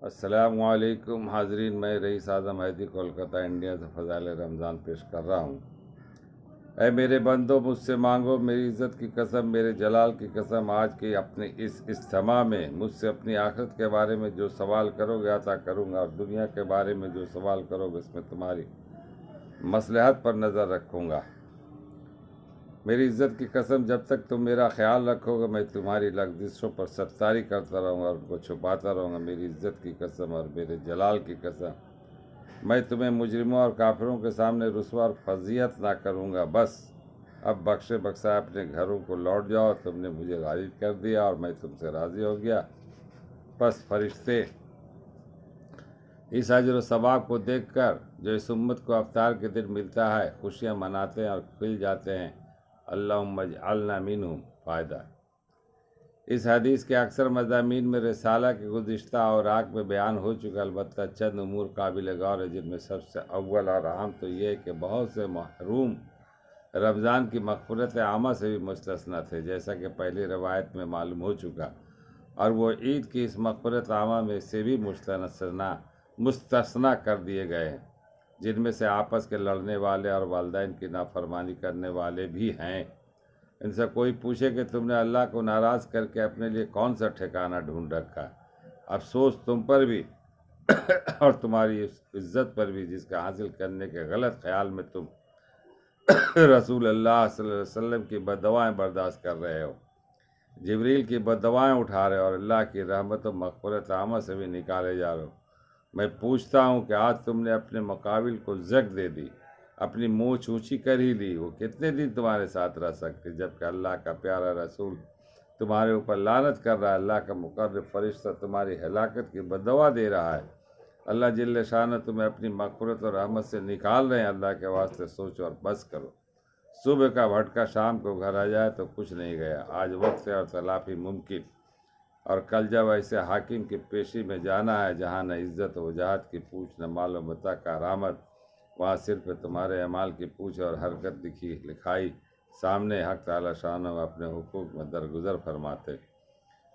السلام علیکم حاضرین، میں رئیس اعظم حیدی کولکتہ انڈیا سے فضائل رمضان پیش کر رہا ہوں۔ اے میرے بندو، مجھ سے مانگو، میری عزت کی قسم، میرے جلال کی قسم، آج کے اپنے اس اجتماع میں مجھ سے اپنی آخرت کے بارے میں جو سوال کرو گے عطا کروں گا، اور دنیا کے بارے میں جو سوال کرو گے اس میں تمہاری مصلحت پر نظر رکھوں گا۔ میری عزت کی قسم، جب تک تم میرا خیال رکھو گے میں تمہاری لغزشوں پر ستاری کرتا رہوں گا اور ان کو چھپاتا رہوں گا۔ میری عزت کی قسم اور میرے جلال کی قسم، میں تمہیں مجرموں اور کافروں کے سامنے رسوا اور فضیحت نہ کروں گا۔ بس اب بخشے بخشائے اپنے گھروں کو لوٹ جاؤ، تم نے مجھے راضی کر دیا اور میں تم سے راضی ہو گیا۔ پس فرشتے اس اجر و ثواب کو دیکھ کر جو اس امت کو افطار کے دن ملتا ہے خوشیاں مناتے ہیں اور کھل جاتے ہیں۔ اللہم اجعلنا منہم فائدہ۔ اس حدیث کے اکثر مضامین میں رسالہ کے گزشتہ اوراق میں بیان ہو چکا، البتہ چند امور قابل غور ہے، جن میں سب سے اول اور اہم تو یہ ہے کہ بہت سے محروم رمضان کی مغفرت عامہ سے بھی مستثنیٰ تھے، جیسا کہ پہلی روایت میں معلوم ہو چکا، اور وہ عید کی اس مغفرت عامہ میں سے بھی مستثنیٰ کر دیے گئے ہیں، جن میں سے آپس کے لڑنے والے اور والدین کی نافرمانی کرنے والے بھی ہیں۔ ان سے کوئی پوچھے کہ تم نے اللہ کو ناراض کر کے اپنے لیے کون سا ٹھکانہ ڈھونڈ رکھا؟ افسوس تم پر بھی اور تمہاری اس عزت پر بھی جس کا حاصل کرنے کے غلط خیال میں تم رسول اللہ صلی اللہ علیہ وسلم کی بددعائیں برداشت کر رہے ہو، جبریل کی بددعائیں اٹھا رہے ہو اور اللہ کی رحمت و مغفرت عامہ سے بھی نکالے جا رہے ہو۔ میں پوچھتا ہوں کہ آج تم نے اپنے مقابل کو زک دے دی، اپنی مونچھ اونچی کر ہی لی، وہ کتنے دن تمہارے ساتھ رہ سکتے؟ جبکہ اللہ کا پیارا رسول تمہارے اوپر لعنت کر رہا ہے، اللہ کا مقرب فرشتہ تمہاری ہلاکت کی بددعا دے رہا ہے، اللہ جل شانہ تمہیں اپنی مغفرت اور رحمت سے نکال رہے ہیں۔ اللہ کے واسطے سوچو اور بس کرو۔ صبح کا بھٹکا شام کو گھر آ جائے تو کچھ نہیں گیا، آج وقت ہے اور تلافی ممکن، اور کل جب ایسے حاکم کی پیشی میں جانا ہے جہاں نہ عزت و وجاہت کی پوچھ، نہ مال و متاع کا رامت، وہاں صرف تمہارے اعمال کی پوچھ اور حرکت لکھائی سامنے، حق تعالی شانہ اپنے حقوق میں درگزر فرماتے،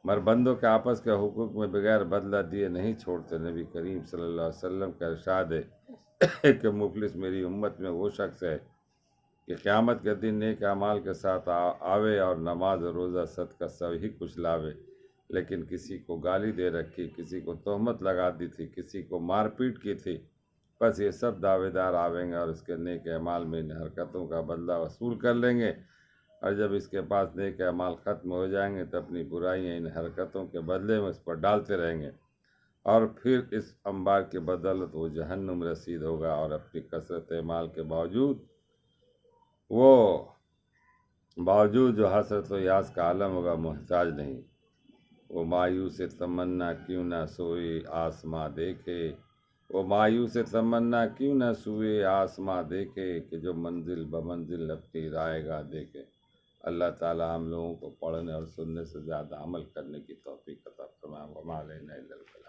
مربندوں کے آپس کے حقوق میں بغیر بدلہ دیے نہیں چھوڑتے۔ نبی کریم صلی اللہ علیہ وسلم کا ارشاد ہے کہ مفلس میری امت میں وہ شخص ہے کہ قیامت کے دن نیک اعمال کے ساتھ آوے اور نماز روزہ صدقہ سب ہی کچھ لاوے، لیکن کسی کو گالی دے رکھی، کسی کو تہمت لگا دی تھی، کسی کو مار پیٹ کی تھی، بس یہ سب دعوے دار آویں گے اور اس کے نیک اعمال میں ان حرکتوں کا بدلہ وصول کر لیں گے، اور جب اس کے پاس نیک اعمال ختم ہو جائیں گے تو اپنی برائیاں ان حرکتوں کے بدلے میں اس پر ڈالتے رہیں گے، اور پھر اس انبار کی بدولت وہ جہنم رسید ہوگا، اور اپنی کثرت اعمال کے باوجود جو حسرت و یاس کا عالم ہوگا محتاج نہیں۔ وہ مایوس تمنا کیوں نہ سوئے آسماں دیکھے، وہ مایوس تمنا کیوں نہ سوئے آسماں دیکھے، کہ جو منزل بمنزل اپنی رائے گاہ دیکھے۔ اللہ تعالی ہم لوگوں کو پڑھنے اور سننے سے زیادہ عمل کرنے کی توفیق عطا فرمائے۔ وما علینا الا البلاغ۔